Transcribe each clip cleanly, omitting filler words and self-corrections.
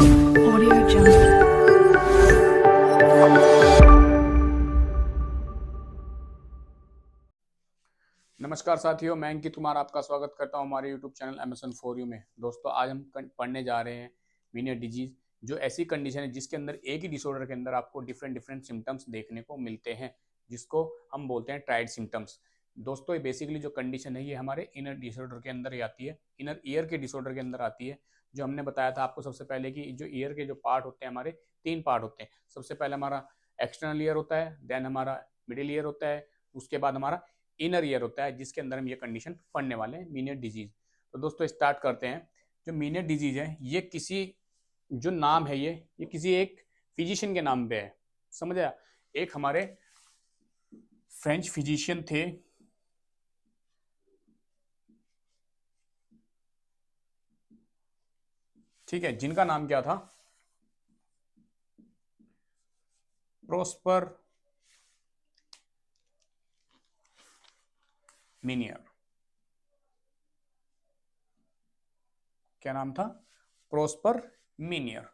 Audio Jungle. नमस्कार साथियों, मैं अंकित कुमार आपका स्वागत करता हूं हमारे YouTube channel MSN for you में। दोस्तों, आज हम पढ़ने जा रहे हैं वीनियर डिजीज, जो ऐसी कंडीशन है जिसके अंदर एक ही डिसऑर्डर के अंदर आपको डिफरेंट डिफरेंट सिम्टम्स देखने को मिलते हैं, जिसको हम बोलते हैं ट्राइड सिम्टम्स। दोस्तों, ये बेसिकली जो कंडीशन है ये हमारे इनर डिसऑर्डर के अंदर ही आती है, इनर ईयर के डिसऑर्डर के अंदर आती है। जो हमने बताया था आपको सबसे पहले कि जो ईयर के जो पार्ट होते हैं हमारे 3 पार्ट होते हैं। सबसे पहले हमारा एक्सटर्नल ईयर होता है, देन हमारा मिडिल ईयर होता है, उसके बाद हमारा इनर ईयर होता है, जिसके अंदर हम ये कंडीशन पढ़ने वाले हैं, मीनियर डिजीज। तो दोस्तों स्टार्ट करते हैं। जो मीनियर डिजीज है ये किसी जो नाम है ये किसी एक फिजिशियन के नाम पे है। समझ आया? एक हमारे फ्रेंच फिजिशियन थे, ठीक है, जिनका नाम क्या था? Prosper Meniere. क्या नाम था? Prosper Meniere.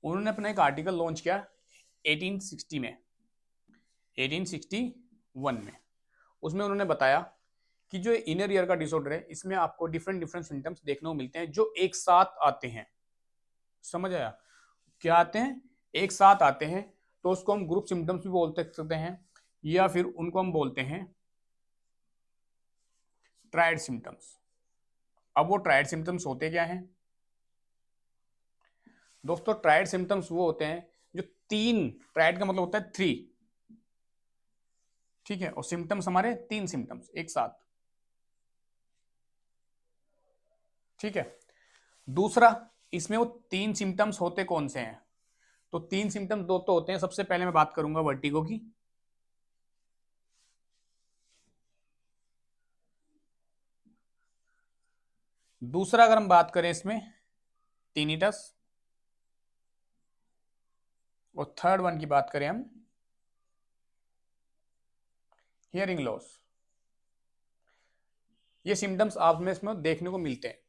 उन्होंने अपना एक आर्टिकल लॉन्च किया 1860 में, 1861 में। उसमें उन्होंने बताया कि जो इनर ईयर का डिसऑर्डर है इसमें आपको डिफरेंट डिफरेंट सिम्टम्स देखने को मिलते हैं जो एक साथ आते हैं। समझ आया? क्या आते हैं? एक साथ आते हैं। तो उसको हम ग्रुप सिम्टम्स भी बोल सकते हैं, या फिर उनको हम बोलते हैं ट्रायड सिम्टम्स। अब वो ट्रायड सिम्टम्स होते क्या हैं? दोस्तों, ट्रायड सिम्टम्स वो होते हैं जो तीन, ट्रायड का मतलब होता है 3, ठीक है, और सिम्टम्स हमारे 3 सिम्टम्स एक साथ, ठीक है। दूसरा, इसमें वो 3 सिम्टम्स होते कौन से हैं? तो 3 सिम्टम्स दो तो होते हैं। सबसे पहले मैं बात करूंगा वर्टिगो की। दूसरा अगर हम बात करें इसमें टिनिटस, और थर्ड वन की बात करें हम हियरिंग लॉस। ये सिम्टम्स आप में इसमें देखने को मिलते हैं।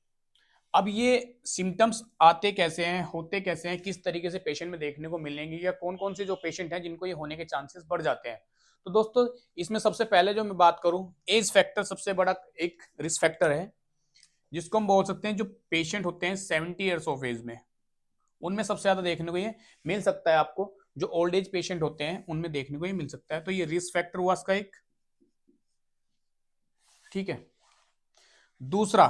अब ये सिम्टम्स आते कैसे हैं, होते कैसे हैं, किस तरीके से पेशेंट में देखने को मिलेंगे, या कौन कौन से जो पेशेंट हैं जिनको ये होने के चांसेस बढ़ जाते हैं? तो दोस्तों, इसमें सबसे पहले जो मैं बात करूं, एज फैक्टर सबसे बड़ा एक रिस्क फैक्टर है, जिसको हम बोल सकते हैं जो पेशेंट होते हैं 70 ईयर्स ऑफ एज में, उनमें सबसे ज्यादा देखने को ये मिल सकता है। आपको जो ओल्ड एज पेशेंट होते हैं उनमें देखने को ये मिल सकता है। तो ये रिस्क फैक्टर हुआ इसका एक, ठीक है। दूसरा,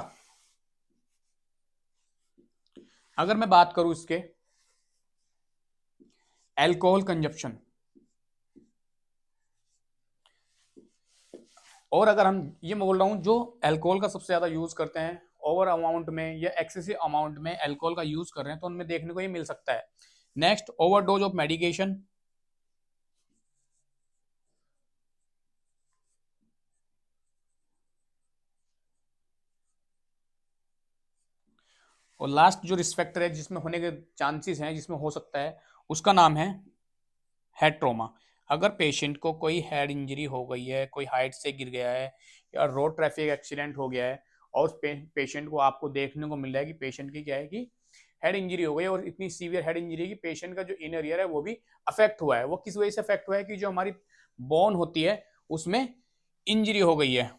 अगर मैं बात करूं इसके एल्कोहल कंजप्शन, और अगर हम ये बोल रहा हूं जो अल्कोहल का सबसे ज्यादा यूज करते हैं, ओवर अमाउंट में या एक्सेसिव अमाउंट में अल्कोहल का यूज कर रहे हैं, तो उनमें देखने को ये मिल सकता है। Next, overdose of medication. और लास्ट जो रिस्क फैक्टर है जिसमें होने के चांसेस हैं, जिसमें हो सकता है, उसका नाम है हेड ट्रॉमा। अगर पेशेंट को कोई हेड इंजरी हो गई है, कोई हाइट से गिर गया है, या रोड ट्रैफिक एक्सीडेंट हो गया है, और उस पेशेंट को आपको देखने को मिल रहा है कि पेशेंट की क्या है कि हेड इंजरी हो गई, और इतनी सीवियर हेड इंजरी है कि पेशेंट का जो इनर ईयर है वो भी अफेक्ट हुआ है। वो किस वजह से अफेक्ट हुआ है? कि जो हमारी बोन होती है उसमें इंजरी हो गई है,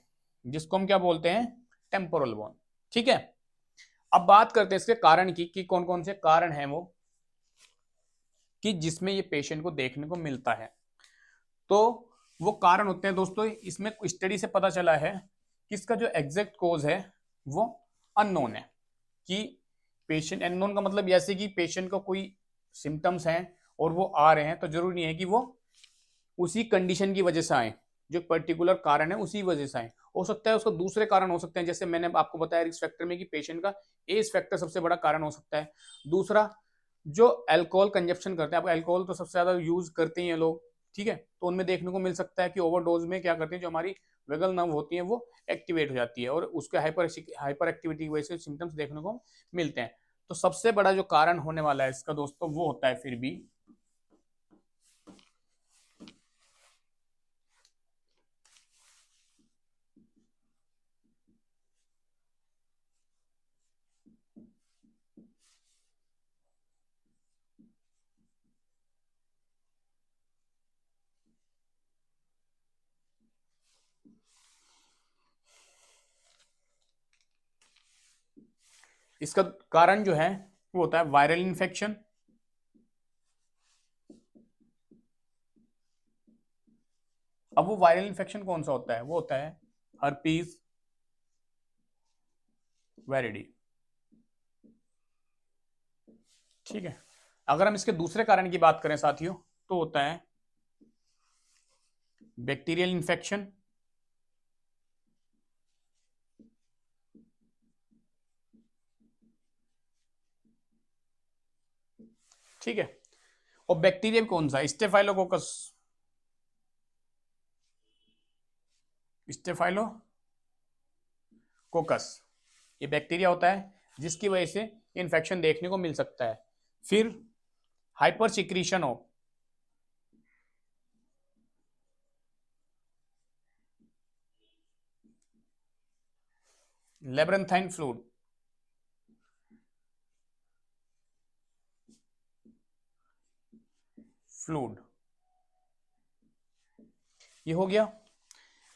जिसको हम क्या बोलते हैं? टेम्पोरल बोन, ठीक है। अब बात करते हैं इसके कारण की, कि कौन कौन से कारण हैं वो, कि जिसमें ये पेशेंट को देखने को मिलता है। तो वो कारण होते हैं दोस्तों, इसमें स्टडी से पता चला है कि इसका जो एग्जैक्ट कोज है वो अननोन है। कि पेशेंट, अननोन का मतलब ऐसे कि पेशेंट को कोई सिम्टम्स हैं और वो आ रहे हैं, तो जरूरी नहीं है कि वो उसी कंडीशन की वजह से आए, जो पर्टिकुलर कारण है उसी वजह से आए। हो सकता है उसको दूसरे कारण हो सकते हैं, जैसे मैंने आपको बताया रिस्क फैक्टर में कि पेशेंट का एज फैक्टर सबसे बड़ा कारण हो सकता है। दूसरा, जो अल्कोहल कंजप्शन करते हैं, अब अल्कोहल तो सबसे ज्यादा यूज करते ही हैं लोग, ठीक है, तो उनमें देखने को मिल सकता है कि ओवरडोज में क्या करते हैं, जो हमारी वेगल नर्व होती है वो एक्टिवेट हो जाती है, और उसके हाइपर एक्टिविटी की वजह से सिम्टम्स देखने को मिलते हैं। तो सबसे बड़ा जो कारण होने वाला है इसका दोस्तों, वो होता है फिर भी इसका कारण जो है वो होता है वायरल इन्फेक्शन, अब वो वायरल इन्फेक्शन कौन सा होता है, वो होता है हर्पीज वेरिडी। ठीक है, अगर हम इसके दूसरे कारण की बात करें साथियों तो होता है बैक्टीरियल इन्फेक्शन, ठीक है, और बैक्टीरिया कौन सा, स्टेफाइलोकोकस, स्टेफाइलोकोकस, ये बैक्टीरिया होता है जिसकी वजह से इन्फेक्शन देखने को मिल सकता है। फिर हाइपर सिक्रीशन हो, लेब्रेंथाइन फ्लूइड, फ्लूइड, ये हो गया।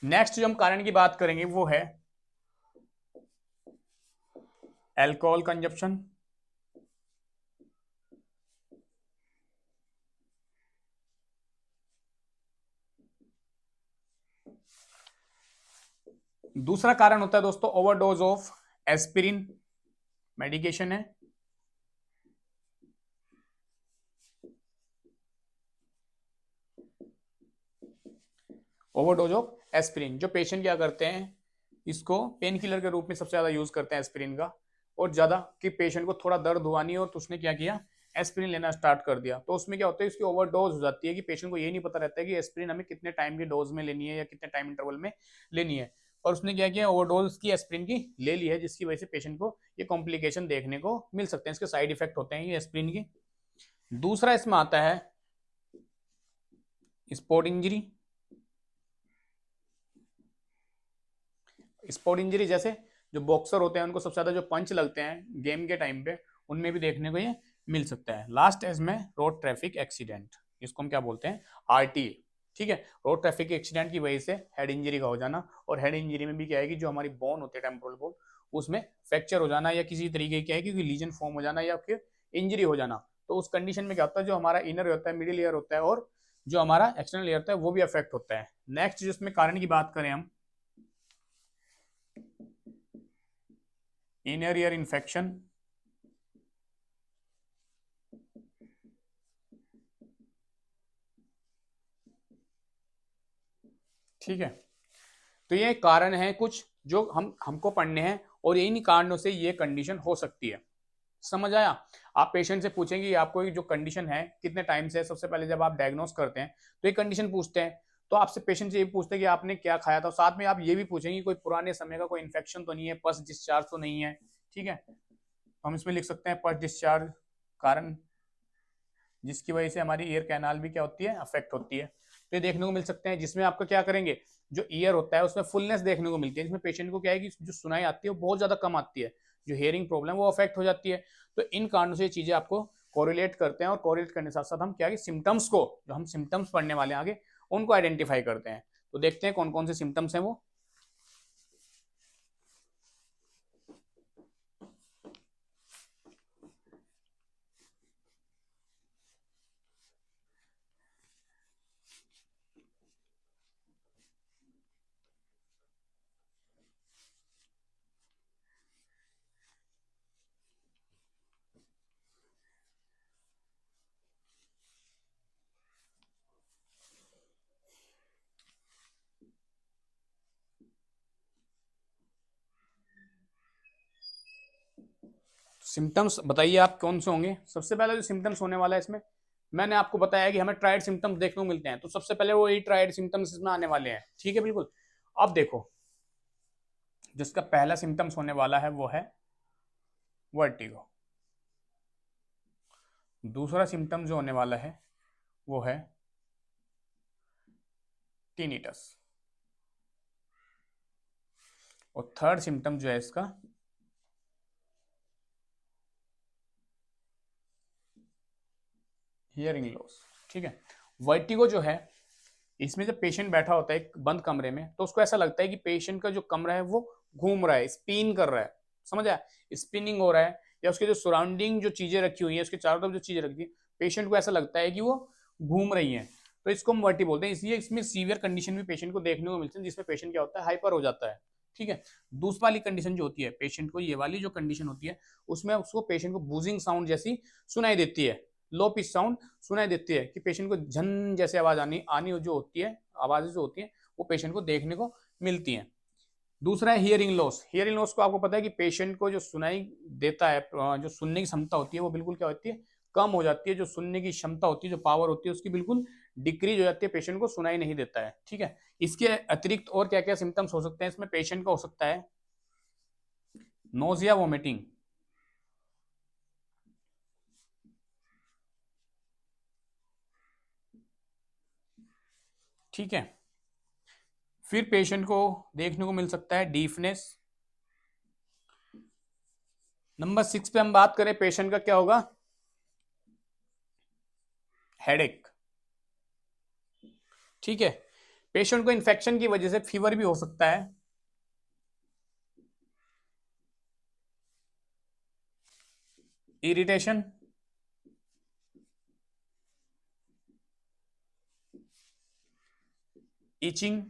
नेक्स्ट जो हम कारण की बात करेंगे वो है अल्कोहल कंजप्शन, दूसरा कारण होता है दोस्तों ओवरडोज ऑफ एस्पिरिन, मेडिकेशन है, ओवरडोज ऑफ एस्पिरिन, जो पेशेंट क्या करते हैं इसको पेन किलर के रूप में सबसे ज्यादा यूज करते हैं एस्पिरिन का, और ज्यादा कि पेशेंट को थोड़ा दर्द हुआ नहीं और तो उसने क्या किया एस्पिरिन लेना स्टार्ट कर दिया, तो उसमें क्या होता है इसकी ओवरडोज हो जाती है कि पेशेंट को ये नहीं पता रहता है कि एस्पिरिन हमें कितने टाइम की डोज में लेनी है या कितने टाइम इंटरवल में लेनी है, और उसने क्या किया ओवरडोज की एस्पिरिन की ले ली है, जिसकी वजह से पेशेंट को ये कॉम्प्लिकेशन देखने को मिल सकते हैं, इसके साइड इफेक्ट होते हैं ये एस्पिरिन की। दूसरा इसमें आता है स्पोर्ट इंजरी, स्पोर्ट इंजरी जैसे जो बॉक्सर होते हैं उनको सबसे ज्यादा जो पंच लगते हैं गेम के टाइम पे उनमें भी देखने को ये मिल सकता है। लास्ट इसमें रोड ट्रैफिक एक्सीडेंट, जिसको हम क्या बोलते हैं आरटीए, ठीक है, रोड ट्रैफिक एक्सीडेंट की वजह से हेड इंजरी का हो जाना, और हेड इंजरी में भी क्या है कि जो हमारी बोन होती है टेम्पोरल बोन उसमें फ्रैक्चर हो जाना या किसी तरीके क्या है कि लीजन फॉर्म हो जाना या फिर इंजरी हो जाना, तो उस कंडीशन में क्या होता है जो हमारा इनर होता है मिडिल ईयर होता है और जो हमारा एक्सटर्नल ईयर होता है वो भी अफेक्ट होता है। नेक्स्ट जिसमें कारण की बात करें हम इनर ईयर इन्फेक्शन, ठीक है, तो ये कारण है कुछ जो हमको पढ़ने हैं और इन्हीं कारणों से ये कंडीशन हो सकती है। समझ आया? आप पेशेंट से पूछेंगे कि आपको जो कंडीशन है कितने टाइम से, सबसे पहले जब आप डायग्नोस करते हैं तो ये कंडीशन पूछते हैं, तो आपसे पेशेंट से ये पूछते हैं कि आपने क्या खाया था, साथ में आप ये भी पूछेंगे कोई पुराने समय का कोई इन्फेक्शन तो नहीं है, पस डिस्चार्ज तो नहीं है, ठीक है, तो हम इसमें लिख सकते हैं पस डिस्चार्ज कारण जिसकी वजह से हमारी ईयर कैनाल भी क्या होती है अफेक्ट होती है, तो ये देखने को मिल सकते हैं, जिसमें आपका क्या करेंगे जो ईयर होता है उसमें फुलनेस देखने को मिलती है, जिसमें पेशेंट को क्या है कि जो सुनाई आती है वो बहुत ज्यादा कम आती है, जो हियरिंग प्रॉब्लम वो अफेक्ट हो जाती है, तो इन कारणों से ये चीजें आपको कोरिलेट करते हैं, और कोरिलेट करने के साथ साथ हम क्या है सिम्टम्स को जो हम सिम्टम्स पढ़ने वाले हैं आगे उनको आइडेंटिफाई करते हैं, तो देखते हैं कौन कौन से सिम्टम्स हैं वो। सिम्टम्स बताइए आप कौन से होंगे। सबसे पहले जो सिम्टम्स होने वाला है इसमें मैंने आपको बताया कि हमें ट्रायड सिम्टम्स देखने को मिलते हैं, तो सबसे पहले वो यही ट्रायड सिम्टम्स इसमें आने वाले हैं, ठीक है बिल्कुल। अब देखो जिसका पहला सिम्टम्स होने वाला है वो है वर्टिगो, दूसरा सिम्टम जो होने वाला है वो है टिनिटस, और थर्ड सिम्टम जो है इसका हियरिंग लॉस, ठीक है। वर्टिगो जो है इसमें जब पेशेंट बैठा होता है एक बंद कमरे में तो उसको ऐसा लगता है कि पेशेंट का जो कमरा है वो घूम रहा है, स्पिन कर रहा है, समझ आया, स्पिनिंग हो रहा है, या उसके जो सराउंडिंग जो चीजें रखी हुई है, उसके चारों तरफ जो चीजें रखी है, पेशेंट को ऐसा लगता है कि वो घूम रही है, तो इसको हम वर्टी बोलते हैं। इसलिए इसमें सीवियर कंडीशन भी पेशेंट को देखने को मिलती है, जिसमें पेशेंट क्या होता है, हाइपर हो जाता है। ठीक है। दूसरी वाली कंडीशन जो होती है पेशेंट को, ये वाली जो कंडीशन होती है, उसमें उसको पेशेंट को बूजिंग साउंड जैसी सुनाई देती है, लो पिच साउंड सुनाई देती है, कि पेशेंट को झन जैसे आवाज आनी आनी जो होती है, आवाजें जो होती है वो पेशेंट को देखने को मिलती हैं। दूसरा है हियरिंग लॉस। हियरिंग लॉस को आपको पता है कि पेशेंट को जो सुनाई देता है, जो सुनने की क्षमता होती है वो बिल्कुल क्या होती है, कम हो जाती है। जो सुनने की क्षमता होती है, जो पावर होती है, उसकी बिल्कुल डिक्रीज हो जाती है, पेशेंट को सुनाई नहीं देता है। ठीक है। इसके अतिरिक्त और क्या क्या सिम्टम्स हो सकते हैं इसमें, पेशेंट का हो सकता है नोजिया, वोमिटिंग। ठीक है। फिर पेशेंट को देखने को मिल सकता है डीफनेस। नंबर 6 पे हम बात करें पेशेंट का, क्या होगा, हेडेक। ठीक है। पेशेंट को इन्फेक्शन की वजह से फीवर भी हो सकता है। Irritation, itching,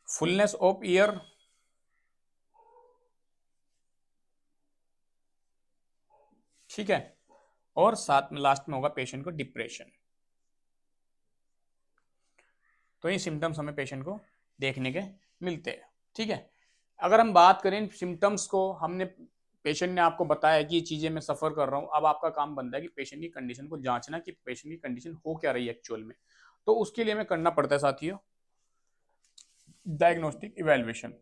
fullness of ear, ठीक है, और साथ में लास्ट में होगा पेशेंट को डिप्रेशन। तो ये सिम्टम्स हमें पेशेंट को देखने के मिलते हैं। ठीक है। अगर हम बात करें सिम्टम्स को, हमने पेशेंट ने आपको बताया कि ये चीजें मैं सफर कर रहा हूं, अब आपका काम बनता है कि पेशेंट की कंडीशन को जांचना, कि पेशेंट की कंडीशन हो क्या रही है एक्चुअल में। तो उसके लिए हमें करना पड़ता है साथियों डायग्नोस्टिक इवैल्यूएशन।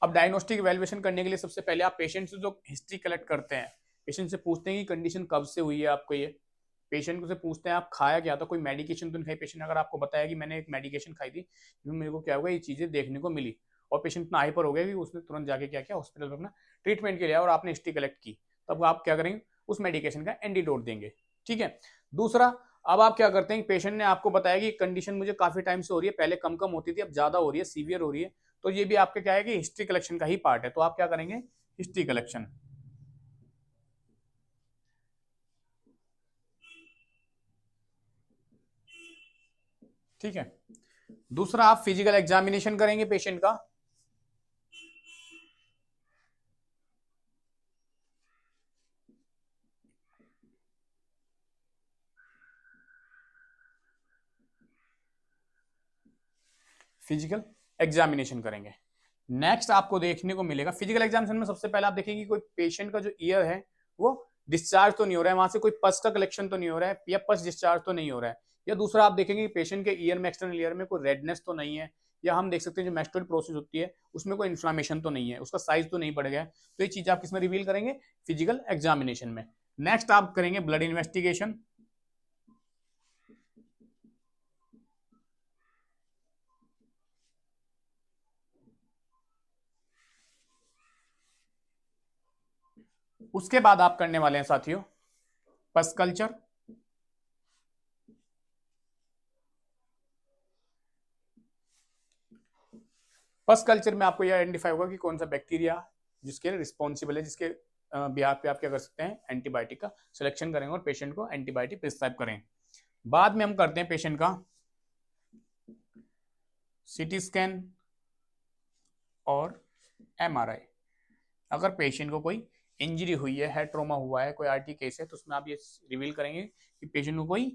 अब डायग्नोस्टिक इवैल्यूएशन करने के लिए सबसे पहले आप पेशेंट से जो हिस्ट्री कलेक्ट करते हैं, पेशेंट से पूछते हैं कि कंडीशन कब से हुई है आपको ये। पेशेंट से पूछते हैं आप खाया क्या था, कोई मेडिकेशन तो नहीं खाई। पेशेंट अगर आपको बताया कि मैंने एक मेडिकेशन खाई थी, मेरे को क्या हुआ, ये चीजें देखने को मिली, और पेशेंट इतना हाइपर हो गया कि उसने तुरंत जाके क्या किया, हॉस्पिटल में अपना ट्रीटमेंट के लिए, और आपने हिस्ट्री कलेक्ट की, तब आप क्या करेंगे, उस मेडिकेशन का एंटीडोट देंगे। ठीक है। दूसरा, अब आप क्या करते हैं, पेशेंट ने आपको बताया कि कंडीशन मुझे काफी टाइम से हो रही है, पहले कम कम होती थी, अब ज्यादा हो रही है, सीवियर हो रही है। तो ये भी आपके क्या है कि हिस्ट्री कलेक्शन का ही पार्ट है। तो आप क्या करेंगे, हिस्ट्री कलेक्शन। ठीक है। दूसरा, आप फिजिकल एग्जामिनेशन करेंगे पेशेंट का। फिजिकल एग्जामिनेशन करेंगे। नेक्स्ट आपको देखने को मिलेगा फिजिकल एग्जामिनेशन में, सबसे पहले आप देखेंगे कि कोई पेशेंट का जो ईयर है वो डिस्चार्ज तो नहीं हो रहा है, वहां से कोई पस का कलेक्शन तो नहीं हो रहा है, या पस डिस्चार्ज तो नहीं हो रहा है। या दूसरा, आप देखेंगे कि पेशेंट के ईयर में, एक्सटर्नल ईयर में कोई रेडनेस तो नहीं है, या हम देख सकते हैं जो मेस्टोइड प्रोसेस होती है उसमें कोई इन्फ्लामेशन तो नहीं है, उसका साइज तो नहीं बढ़ गया है। तो ये चीज आप किसमें रिवील करेंगे, फिजिकल एग्जामिनेशन में। नेक्स्ट आप करेंगे ब्लड इन्वेस्टिगेशन। उसके बाद आप करने वाले हैं साथियों पस कल्चर। पस कल्चर में आपको यह आइडेंटिफाई होगा कि कौन सा बैक्टीरिया जिसके लिए रिस्पॉन्सिबल है, जिसके बिहार पे आप क्या कर सकते हैं, एंटीबायोटिक का सिलेक्शन करेंगे और पेशेंट को एंटीबायोटिक प्रिस्क्राइब करें। बाद में हम करते हैं पेशेंट का सीटी स्कैन और एमआरआई। अगर पेशेंट को कोई इंजरी हुई है ट्रोमा हुआ है, कोई आरटी केस है, तो उसमें आप ये रिवील करेंगे कि पेशेंट को कोई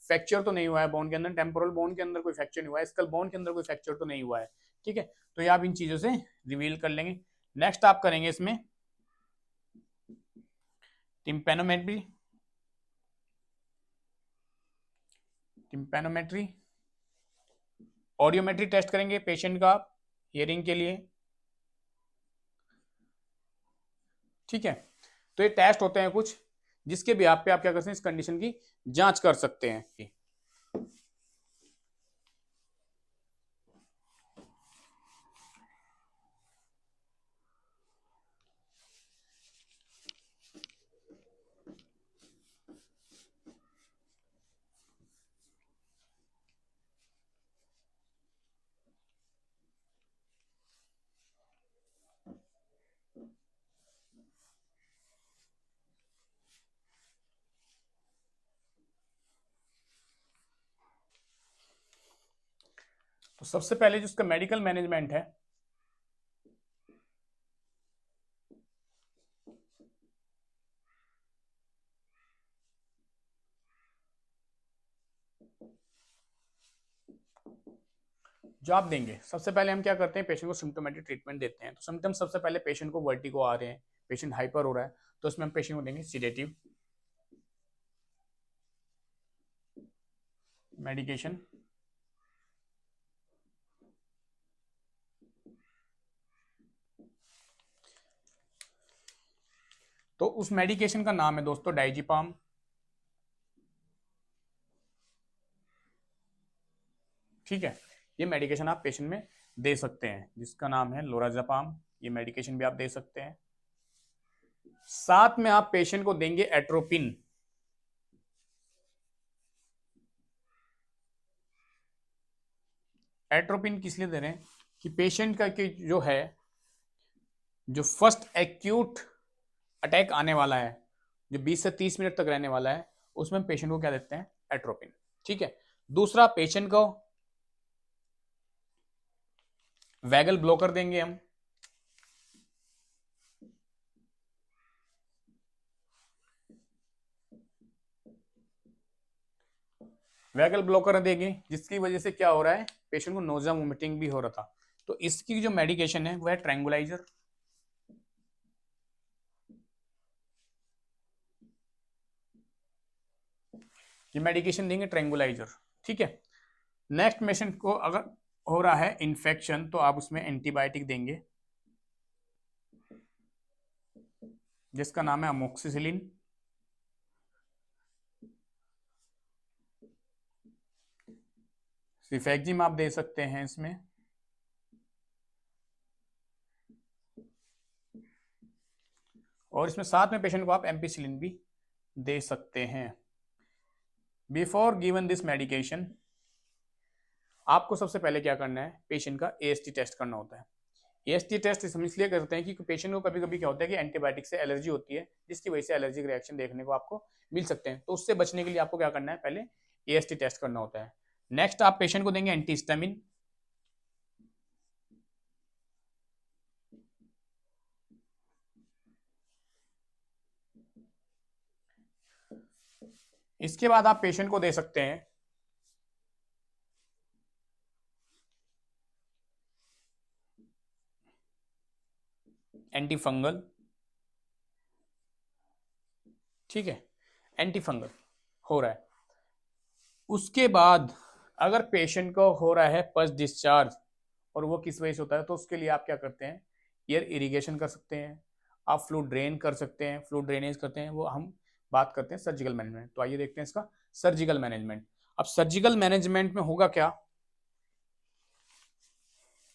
फ्रैक्चर तो नहीं हुआ है बोन के अंदर, टेम्पोरल बोन के अंदर कोई फ्रैक्चर नहीं हुआ है, स्कल बोन के अंदर कोई फ्रैक्चर तो नहीं हुआ है। ठीक है। तो ये आप इन चीजों से रिवील कर लेंगे। नेक्स्ट आप करेंगे इसमें टिम्पैनोमेट्री। टिम्पैनोमेट्री, ऑडियोमेट्री टेस्ट करेंगे पेशेंट का हियरिंग के लिए। ठीक है। तो ये टेस्ट होते हैं कुछ, जिसके भी आप पे आप क्या कर सकते हैं, इस कंडीशन की जांच कर सकते हैं। तो सबसे पहले जो उसका मेडिकल मैनेजमेंट है, जो आप देंगे, सबसे पहले हम क्या करते हैं, पेशेंट को सिम्टोमेटिक ट्रीटमेंट देते हैं। तो सिम्टम्स सबसे पहले पेशेंट को वर्टिगो आ रहे हैं, पेशेंट हाइपर हो रहा है, तो उसमें हम पेशेंट को देंगे सीडेटिव मेडिकेशन। तो उस मेडिकेशन का नाम है दोस्तों डाइजिपाम। ठीक है, ये मेडिकेशन आप पेशेंट में दे सकते हैं, जिसका नाम है लोराज़ापाम। ये मेडिकेशन भी आप दे सकते हैं। साथ में आप पेशेंट को देंगे एट्रोपिन। एट्रोपिन किस लिए दे रहे हैं कि पेशेंट का कि जो है, जो फर्स्ट एक्यूट अटैक आने वाला है, जो 20 से 30 मिनट तक रहने वाला है, उसमें पेशेंट को क्या देते हैं, एट्रोपिन। ठीक है, दूसरा पेशेंट को वैगल ब्लॉकर देंगे हम। वैगल ब्लॉकर देंगे जिसकी वजह से क्या हो रहा है, पेशेंट को नोजा वोमिटिंग भी हो रहा था। तो इसकी जो मेडिकेशन है वह है ट्रैंगुलाइजर। ये मेडिकेशन देंगे ट्रैंगुलाइजर। ठीक है, नेक्स्ट पेशेंट को अगर हो रहा है इन्फेक्शन, तो आप उसमें एंटीबायोटिक देंगे, जिसका नाम है अमोक्सिसिलिन। सिफेक्जिम आप दे सकते हैं इसमें। और इसमें साथ में पेशेंट को आप एम्पिसिलिन भी दे सकते हैं। बिफोर गिवन दिस मेडिकेशन, आपको सबसे पहले क्या करना है, पेशेंट का एएसटी टेस्ट करना होता है। एएसटी टेस्ट हम इसलिए करते हैं कि पेशेंट को कभी कभी क्या होता है कि एंटीबायोटिक से एलर्जी होती है, जिसकी वजह से एलर्जिक रिएक्शन देखने को आपको मिल सकते हैं। तो उससे बचने के लिए आपको क्या करना है, पहले एएसटी टेस्ट करना होता है। नेक्स्ट आप पेशेंट को देंगे एंटीहिस्टामिन। इसके बाद आप पेशेंट को दे सकते हैं एंटी फंगल। ठीक है, एंटी फंगल हो रहा है। उसके बाद अगर पेशेंट को हो रहा है पस डिस्चार्ज, और वो किस वजह से होता है, तो उसके लिए आप क्या करते हैं, एयर इरिगेशन कर सकते हैं, आप फ्लू ड्रेन कर सकते हैं, फ्लू ड्रेनेज करते हैं, वो हम बात करते हैं सर्जिकल मैनेजमेंट। तो आइए देखते हैं इसका सर्जिकल मैनेजमेंट। अब सर्जिकल मैनेजमेंट में होगा क्या,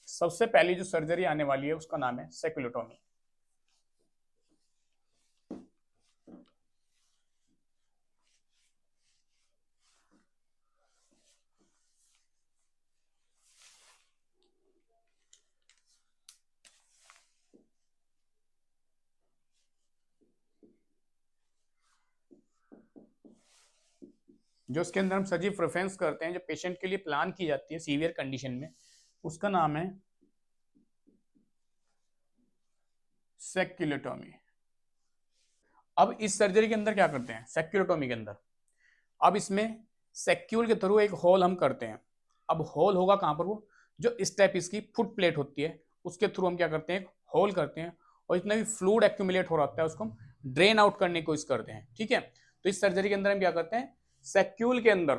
सबसे पहली जो सर्जरी आने वाली है उसका नाम है सेक्युलोटॉमी। जो इसके अंदर हम सर्जरी प्रेफरेंस करते हैं, जो पेशेंट के लिए प्लान की जाती है सीवियर कंडीशन में, उसका नाम है सेक्युलोटॉमी। अब इस सर्जरी के अंदर क्या करते हैं, सेक्युलोटॉमी के अंदर, अब इसमें सेक्यूल के थ्रू एक होल हम करते हैं। अब होल होगा कहां पर, वो जो स्टेप इसकी फुट प्लेट होती है उसके थ्रू हम क्या करते हैं, होल करते हैं, और जितना भी फ्लूड एक्यूमुलेट हो रहा है उसको हम ड्रेन आउट करने की कोशिश करते हैं। ठीक है, तो इस सर्जरी के अंदर हम क्या करते हैं, सेक्यूल के अंदर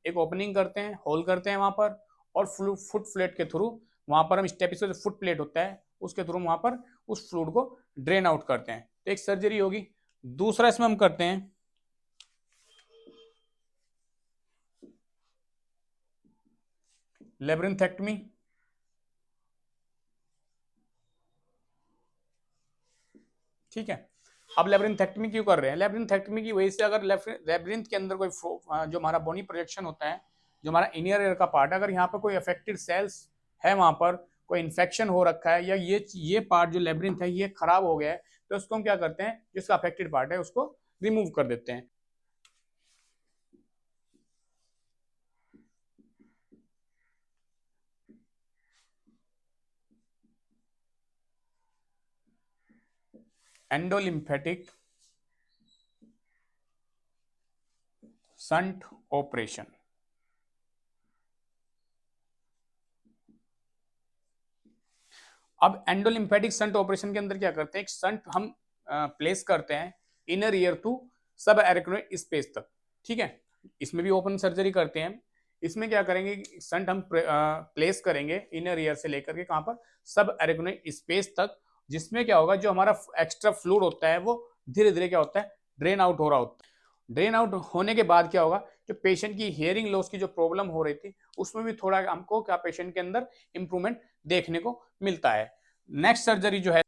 एक ओपनिंग करते हैं, होल करते हैं वहां पर, और फुट प्लेट के थ्रू वहां पर हम स्टेप, जो फुट प्लेट होता है उसके थ्रू वहां पर उस फ्लूड को ड्रेन आउट करते हैं। तो एक सर्जरी होगी। दूसरा इसमें हम करते हैं लेब्रिंथेक्टमी। ठीक है, अब लेब्रिंथेक्टमी क्यों कर रहे हैं, लेब्रिंथेक्टमी की वजह से अगर लेब्रिंथ के अंदर कोई जो हमारा बोनी प्रोजेक्शन होता है, जो हमारा इनियर एयर का पार्ट है, अगर यहाँ पर कोई अफेक्टेड सेल्स है, वहां पर कोई इन्फेक्शन हो रखा है, या ये पार्ट जो लेब्रिंथ है ये खराब हो गया है, तो उसको हम क्या करते हैं, जिसका अफेक्टेड पार्ट है उसको रिमूव कर देते हैं। Endolymphatic shunt operation. अब एंडोलिम्फेटिक शंट ऑपरेशन के अंदर क्या करते हैं, एक शंट हम प्लेस करते हैं इनर ईयर टू सब एरेक्नोइड स्पेस तक, ठीक है। इसमें भी ओपन सर्जरी करते हैं। इसमें क्या करेंगे, शंट हम प्लेस करेंगे इनर ईयर से लेकर के कहां पर, सब एरेक्नोइड स्पेस तक, जिसमें क्या होगा, जो हमारा एक्स्ट्रा फ्लूइड होता है वो धीरे धीरे क्या होता है, ड्रेन आउट हो रहा होता है। ड्रेन आउट होने के बाद क्या होगा, जो पेशेंट की हियरिंग लॉस की जो प्रॉब्लम हो रही थी उसमें भी थोड़ा हमको क्या पेशेंट के अंदर इंप्रूवमेंट देखने को मिलता है। नेक्स्ट सर्जरी जो है,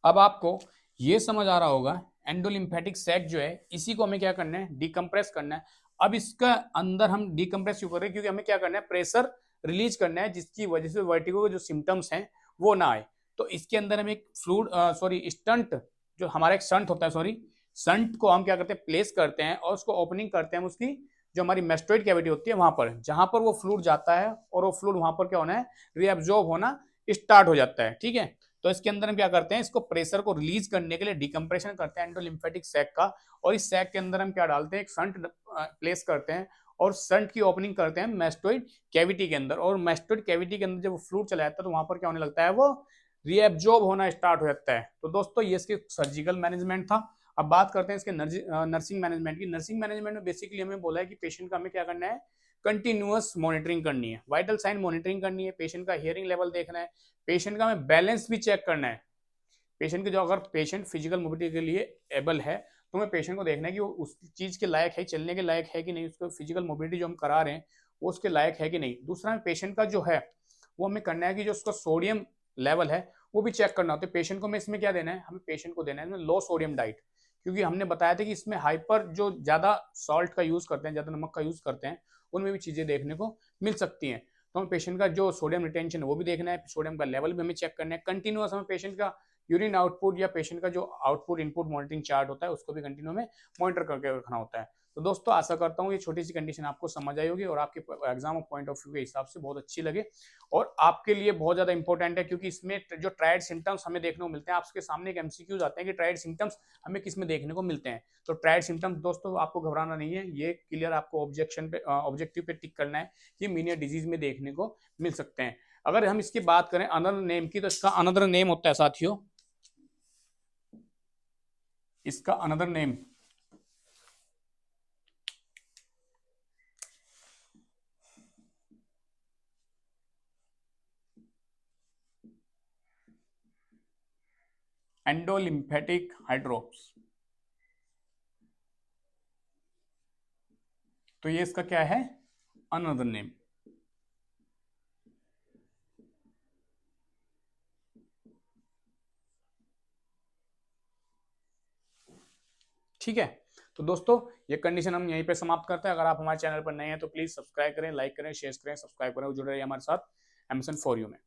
अब आपको ये समझ आ रहा होगा, एंडोलिम्फेटिक सैक जो है इसी को हमें क्या करना है, डिकम्प्रेस करना है। अब इसका अंदर हम डिकम्प्रेस क्यों कर रहे हैं, क्योंकि हमें क्या करना है, प्रेशर रिलीज करना है, जिसकी वजह से वर्टिगो के जो सिम्टम्स हैं वो ना आए। तो इसके अंदर हम एक फ्लूइड सॉरी स्टंट, जो हमारा एक शंट होता है, सॉरी शंट को हम क्या करते हैं, प्लेस करते हैं और उसको ओपनिंग करते हैं उसकी जो हमारी मेस्टोइड कैविटी होती है वहां पर, जहां पर वो फ्लूइड जाता है और वो फ्लूइड वहां पर क्या होना है, रीअब्जॉर्ब होना स्टार्ट हो जाता है, ठीक है। तो इसके अंदर हम क्या करते हैं, इसको प्रेशर को रिलीज करने के लिए डिकम्प्रेशन करते हैं एंडोलिम्फेटिक सैक का, और इस सैक के अंदर हम क्या डालते हैं, एक शंट प्लेस करते हैं और शंट की ओपनिंग करते हैं मेस्टोइड कैविटी के अंदर, और मेस्टोइड कैविटी के अंदर जब फ्लूइड चला जाता है तो वहां पर क्या होने लगता है, वो रीएब्जॉर्ब होना स्टार्ट हो जाता है। तो दोस्तों ये इसके सर्जिकल मैनेजमेंट था। अब बात करते हैं इसके नर्सिंग मैनेजमेंट की। नर्सिंग मैनेजमेंट में बेसिकली हमें बोला है कि पेशेंट का हमें क्या करना है, कंटिन्यूअस मॉनिटरिंग करनी है, वाइटल साइन मॉनिटरिंग करनी है, पेशेंट का हियरिंग लेवल देखना है, पेशेंट का हमें बैलेंस भी चेक करना है। पेशेंट के जो, अगर पेशेंट फिजिकल मोबिलिटी के लिए एबल है तो हमें पेशेंट को देखना है कि वो उस चीज के लायक है, चलने के लायक है कि नहीं, उसको फिजिकल मोबिलिटी जो हम करा रहे हैं वो उसके लायक है कि नहीं। दूसरा पेशेंट का जो है वो हमें करना है कि जो उसका सोडियम लेवल है वो भी चेक करना होता है। पेशेंट को हमें इसमें क्या देना है, हमें पेशेंट को देना है लो सोडियम डाइट, क्योंकि हमने बताया था कि इसमें हाइपर जो ज्यादा सॉल्ट का यूज करते हैं, ज्यादा नमक का यूज करते हैं, उनमें भी चीजें देखने को मिल सकती हैं। तो हमें पेशेंट का जो सोडियम रिटेंशन है वो भी देखना है, सोडियम का लेवल भी हमें चेक करना है कंटिन्यूअस। हमें पेशेंट का यूरिन आउटपुट या पेशेंट का जो आउटपुट इनपुट मॉनिटरिंग चार्ट होता है उसको भी कंटिन्यू में मॉनिटर करके रखना होता है। तो दोस्तों आशा करता हूँ ये छोटी सी कंडीशन आपको समझ आई होगी और आपके एग्जाम पॉइंट ऑफ व्यू के हिसाब से बहुत अच्छी लगे और आपके लिए बहुत ज्यादा इंपॉर्टेंट है, क्योंकि इसमें जो ट्रायड सिम्टम्स हमें देखने को मिलते हैं, आपके सामने एक एमसीक्यूज आते हैं कि ट्रायड सिम्टम्स हमें किस में देखने को मिलते हैं। तो ट्रायड सिम्टम्स दोस्तों आपको घबराना नहीं है, ये क्लियर आपको ऑब्जेक्शन पे ऑब्जेक्टिव पे टिक करना है कि मीनियर डिजीज में देखने को मिल सकते हैं। अगर हम इसकी बात करें अनदर नेम की, तो इसका अनदर नेम होता है साथियों, इसका अनदर नेम एंडोलिम्फेटिक हाइड्रोप्स। तो ये इसका क्या है, अनदर नेम। ठीक है, तो दोस्तों ये कंडीशन हम यहीं पे समाप्त करते हैं। अगर आप हमारे चैनल पर नए हैं तो प्लीज सब्सक्राइब करें, लाइक करें, शेयर करें, सब्सक्राइब करें, जुड़े रहिए हमारे साथ एमएसएन फॉर यू में।